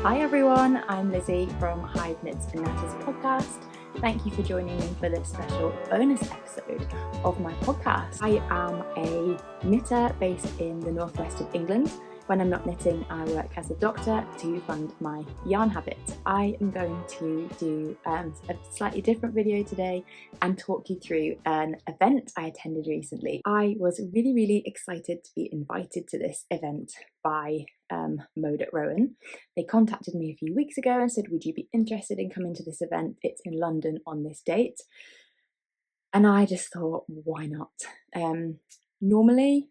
Hi everyone, I'm Lizzie from Hive Knits Natters podcast. Thank you for joining me for this special bonus episode of my podcast. I am a knitter based in the northwest of England. When I'm not knitting, I work as a doctor to fund my yarn habits. I am going to do a slightly different video today and talk you through an event I attended recently. I was really excited to be invited to this event by Mode at Rowan. They contacted me a few weeks ago and said, would you be interested in coming to this event? It's in London on this date. And I just thought, why not? Normally,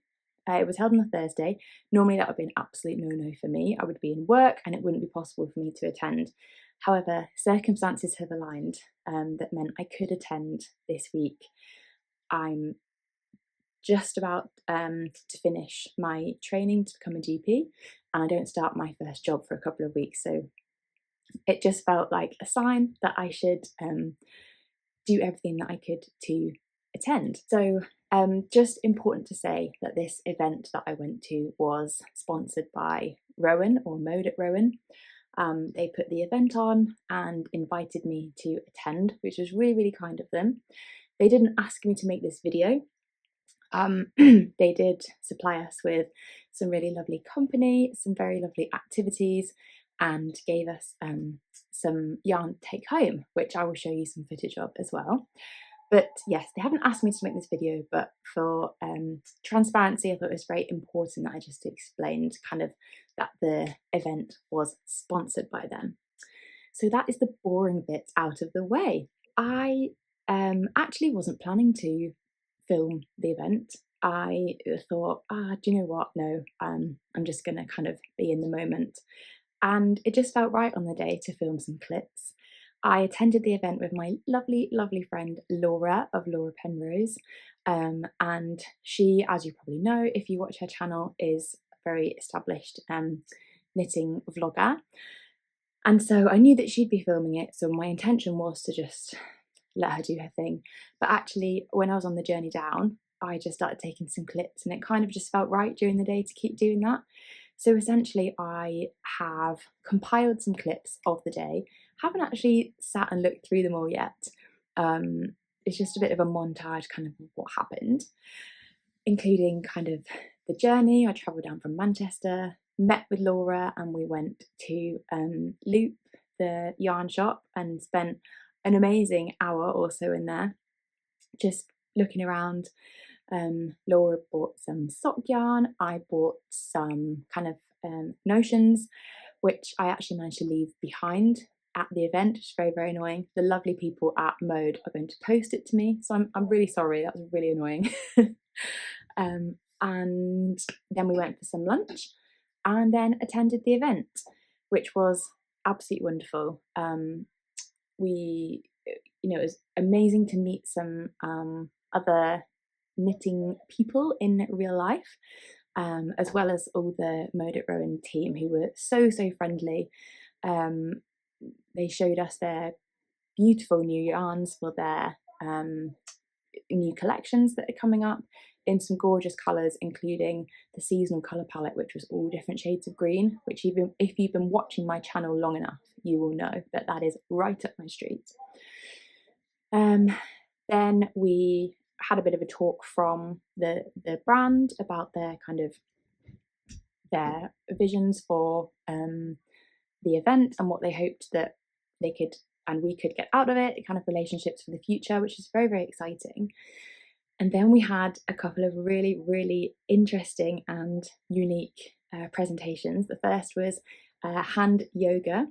it was held on a Thursday. Normally that would be an absolute no-no for me. I would be in work and it wouldn't be possible for me to attend. However, circumstances have aligned that meant I could attend this week. I'm just about to finish my training to become a GP, and I don't start my first job for a couple of weeks, so it just felt like a sign that I should do everything that I could to attend. So just important to say that this event that I went to was sponsored by Rowan, or Mode at Rowan. They put the event on and invited me to attend, which was really kind of them. They didn't ask me to make this video. They did supply us with some really lovely company, some very lovely activities, and gave us some yarn to take home, which I will show you some footage of as well. But yes, they haven't asked me to make this video, but for transparency, I thought it was very important that I just explained kind of that the event was sponsored by them. So that is the boring bit out of the way. I actually wasn't planning to film the event. I thought, do you know what? No, I'm just going to kind of be in the moment. And it just felt right on the day to film some clips. I attended the event with my lovely friend Laura of Laura Penrose, and she, as you probably know if you watch her channel, is a very established knitting vlogger. And so I knew that she'd be filming it, so my intention was to just let her do her thing. But actually, when I was on the journey down, I just started taking some clips, and it kind of just felt right during the day to keep doing that. So essentially, I have compiled some clips of the day. Haven't actually sat and looked through them all yet. It's just a bit of a montage kind of what happened, including kind of the journey. I travelled down from Manchester, met with Laura, and we went to Loop, the yarn shop, and spent an amazing hour or so in there, just looking around. Laura bought some sock yarn. I bought some kind of notions, which I actually managed to leave behind at the event, which is very annoying. The lovely people at Mode are going to post it to me, so I'm really sorry. That was really annoying. And then we went for some lunch, and then attended the event, which was absolutely wonderful. It was amazing to meet some other knitting people in real life, as well as all the Mode at Rowan team, who were so friendly. They showed us their beautiful new yarns for their new collections that are coming up in some gorgeous colours, including the seasonal colour palette, which was all different shades of green, which even if you've been watching my channel long enough, you will know that is right up my street. Then we had a bit of a talk from the brand about their visions for the event and what they hoped that they could and we could get out of it, kind of relationships for the future, which is very exciting. And then we had a couple of really interesting and unique presentations. The first was hand yoga,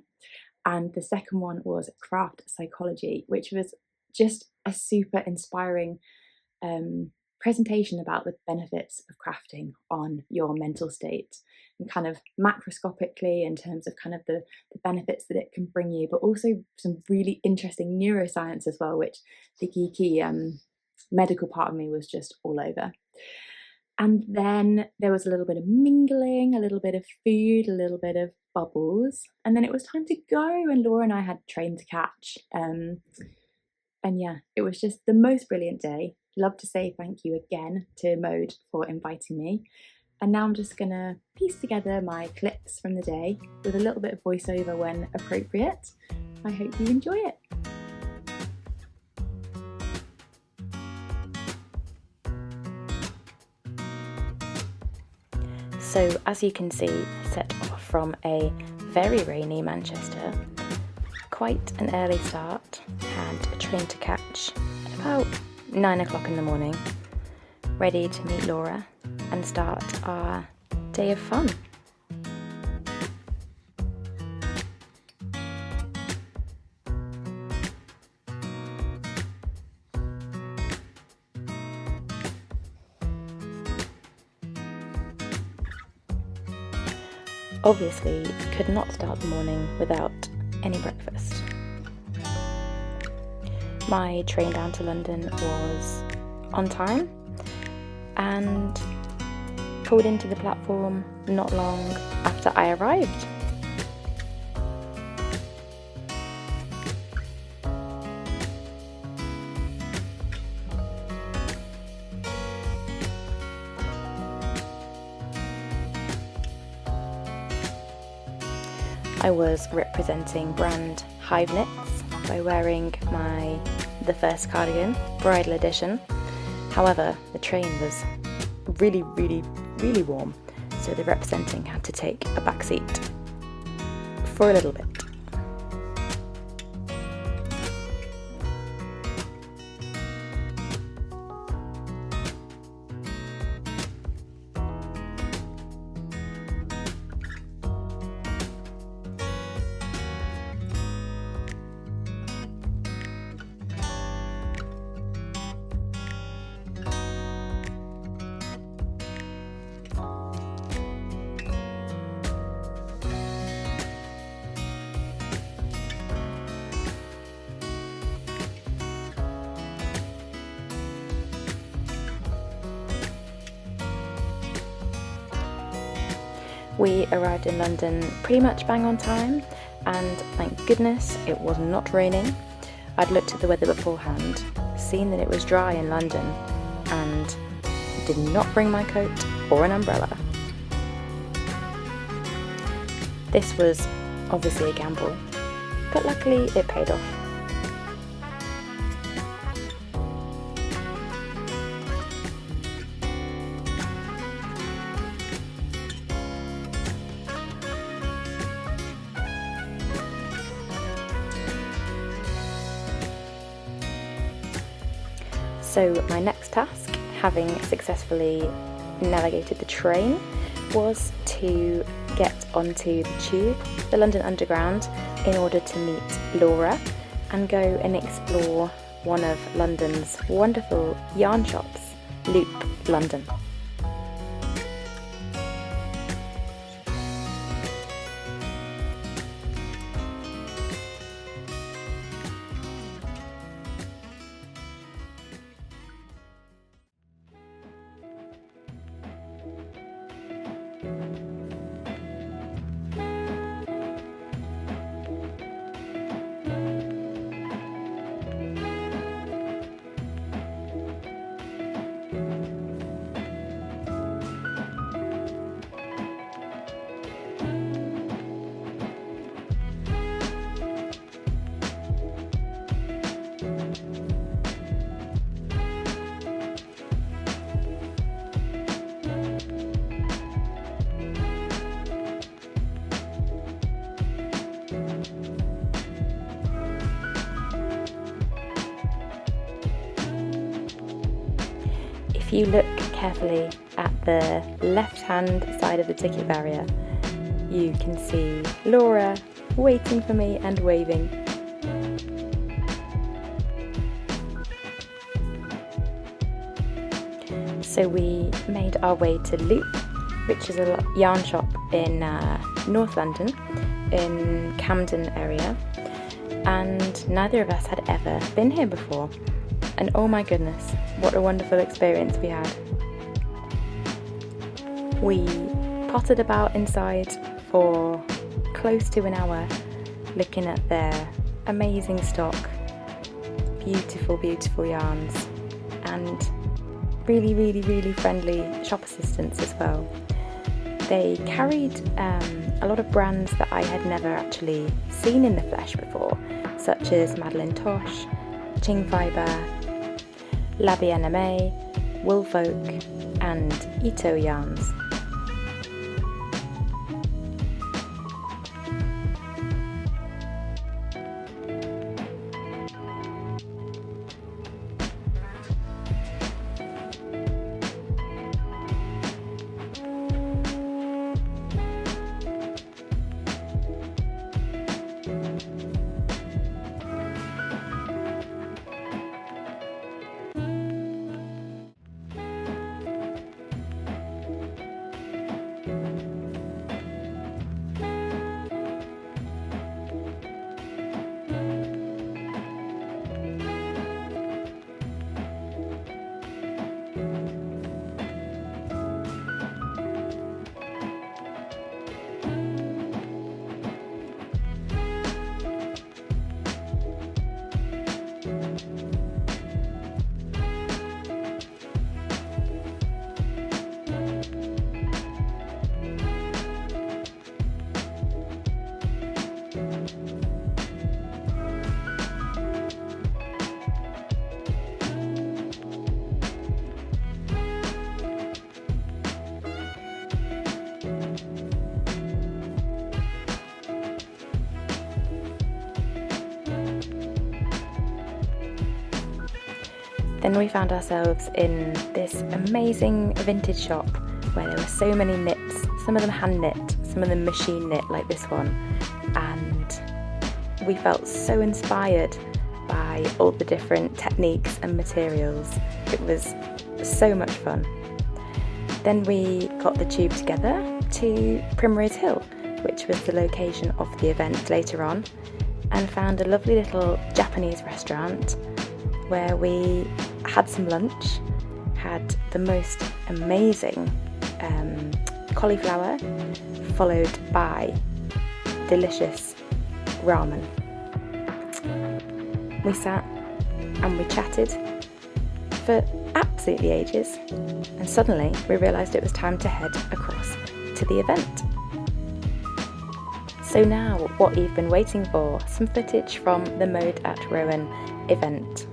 and the second one was craft psychology, which was just a super inspiring presentation about the benefits of crafting on your mental state, and kind of macroscopically in terms of kind of the benefits that it can bring you, but also some really interesting neuroscience as well, which the geeky medical part of me was just all over. And then there was a little bit of mingling, a little bit of food, a little bit of bubbles, and then it was time to go, and Laura and I had a train to catch. And yeah, it was just the most brilliant day. Love to say thank you again to Mode for inviting me. And now I'm just gonna piece together my clips from the day with a little bit of voiceover when appropriate. I hope you enjoy it. So as you can see, set off from a very rainy Manchester, quite an early start, had a train to catch at about 9 o'clock in the morning, ready to meet Laura and start our day of fun. Obviously, could not start the morning without any breakfast. My train down to London was on time and pulled into the platform not long after I arrived. I was representing brand Hive Knits by wearing the first cardigan, bridal edition. However, the train was really warm, so the representing had to take a back seat for a little bit. We arrived in London pretty much bang on time, and thank goodness it was not raining. I'd looked at the weather beforehand, seen that it was dry in London, and did not bring my coat or an umbrella. This was obviously a gamble, but luckily it paid off. So my next task, having successfully navigated the train, was to get onto the tube, the London Underground, in order to meet Laura and go and explore one of London's wonderful yarn shops, Loop London. If you look carefully at the left-hand side of the ticket barrier, you can see Laura waiting for me and waving. So we made our way to Loop, which is a yarn shop in North London, in Camden area, and neither of us had ever been here before. And oh my goodness, what a wonderful experience we had. We pottered about inside for close to an hour, looking at their amazing stock, beautiful yarns, and really, really, really friendly shop assistants as well. They carried a lot of brands that I had never actually seen in the flesh before, such as Madeleine Tosh, Ching Fibre, La Bien-Aimée, Woolfolk and Ito yarns. Then we found ourselves in this amazing vintage shop where there were so many knits, some of them hand knit, some of them machine knit like this one, and we felt so inspired by all the different techniques and materials. It was so much fun. Then we got the tube together to Primrose Hill, which was the location of the event later on, and found a lovely little Japanese restaurant where we had some lunch, had the most amazing cauliflower, followed by delicious ramen. We sat and we chatted for absolutely ages, and suddenly we realised it was time to head across to the event. So now, what you've been waiting for, some footage from the Mode at Rowan event.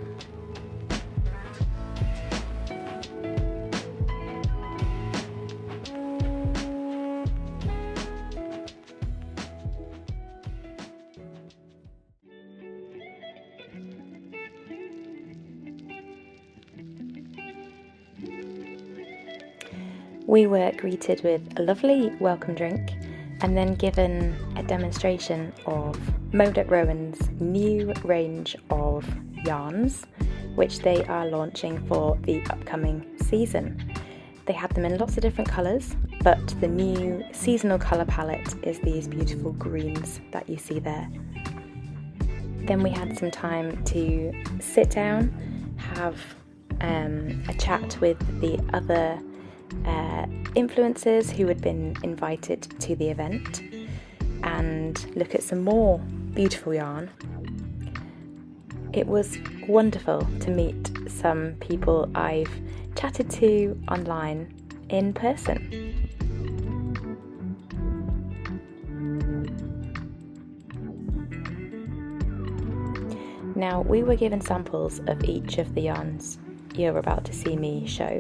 We were greeted with a lovely welcome drink and then given a demonstration of Mode at Rowan's new range of yarns, which they are launching for the upcoming season. They had them in lots of different colours, but the new seasonal colour palette is these beautiful greens that you see there. Then we had some time to sit down, have a chat with the other influencers who had been invited to the event and look at some more beautiful yarn. It was wonderful to meet some people I've chatted to online in person. Now, we were given samples of each of the yarns you're about to see me show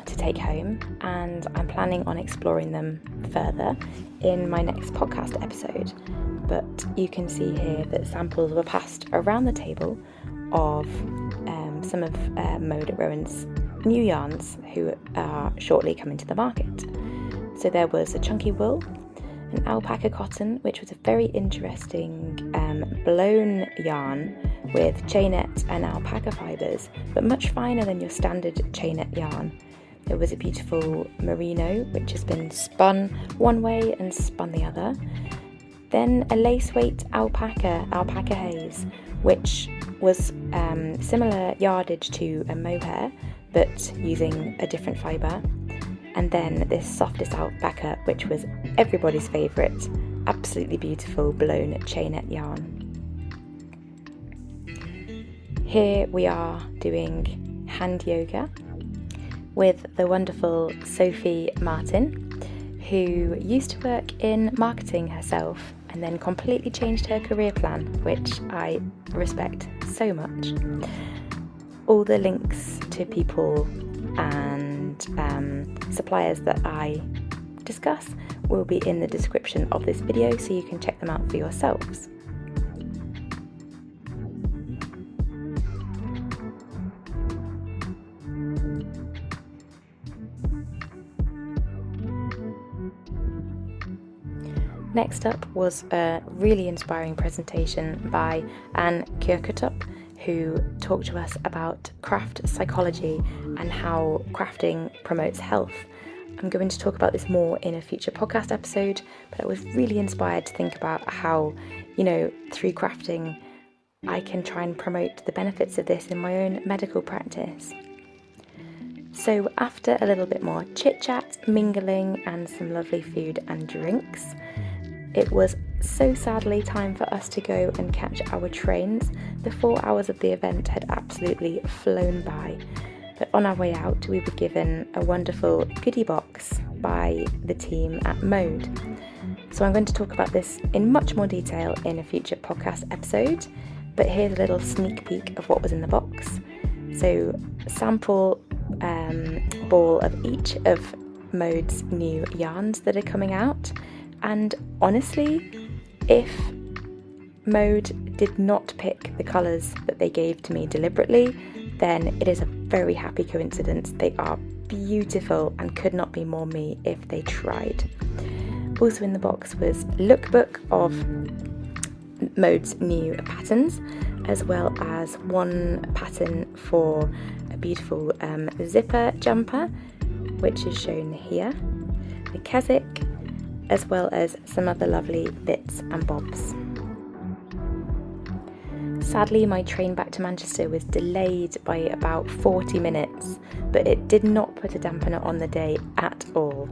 to take home, and I'm planning on exploring them further in my next podcast episode. But you can see here that samples were passed around the table of some of Mode at Rowan's new yarns who are shortly coming to the market. So there was a chunky wool, an alpaca cotton, which was a very interesting blown yarn with chainette and alpaca fibres, but much finer than your standard chainette yarn. There was a beautiful merino, which has been spun one way and spun the other. Then a lace weight alpaca haze, which was similar yardage to a mohair, but using a different fibre. And then this softest alpaca, which was everybody's favourite, absolutely beautiful blown chainette yarn. Here we are doing hand yoga with the wonderful Sophie Martin, who used to work in marketing herself and then completely changed her career plan, which I respect so much. All the links to people and suppliers that I discuss will be in the description of this video, so you can check them out for yourselves. Next up was a really inspiring presentation by Kirketerp, who talked to us about craft psychology and how crafting promotes health. I'm going to talk about this more in a future podcast episode, but I was really inspired to think about how, through crafting, I can try and promote the benefits of this in my own medical practice. So after a little bit more chit-chat, mingling, and some lovely food and drinks, it was so sadly time for us to go and catch our trains. The 4 hours of the event had absolutely flown by, but on our way out we were given a wonderful goodie box by the team at Mode. So I'm going to talk about this in much more detail in a future podcast episode, but here's a little sneak peek of what was in the box. So sample ball of each of Mode's new yarns that are coming out. And honestly, if Mode did not pick the colours that they gave to me deliberately, then it is a very happy coincidence. They are beautiful and could not be more me if they tried. Also in the box was a lookbook of Mode's new patterns, as well as one pattern for a beautiful zipper jumper, which is shown here, the Keswick, as well as some other lovely bits and bobs. Sadly, my train back to Manchester was delayed by about 40 minutes, but it did not put a dampener on the day at all.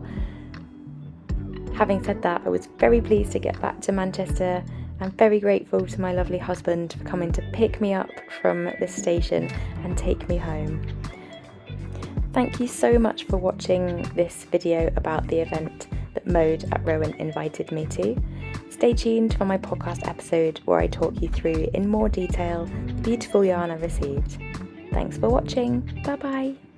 Having said that, I was very pleased to get back to Manchester. I'm very grateful to my lovely husband for coming to pick me up from the station and take me home. Thank you so much for watching this video about the event that Mode at Rowan invited me to. Stay tuned for my podcast episode where I talk you through in more detail the beautiful yarn I received. Thanks for watching. Bye bye.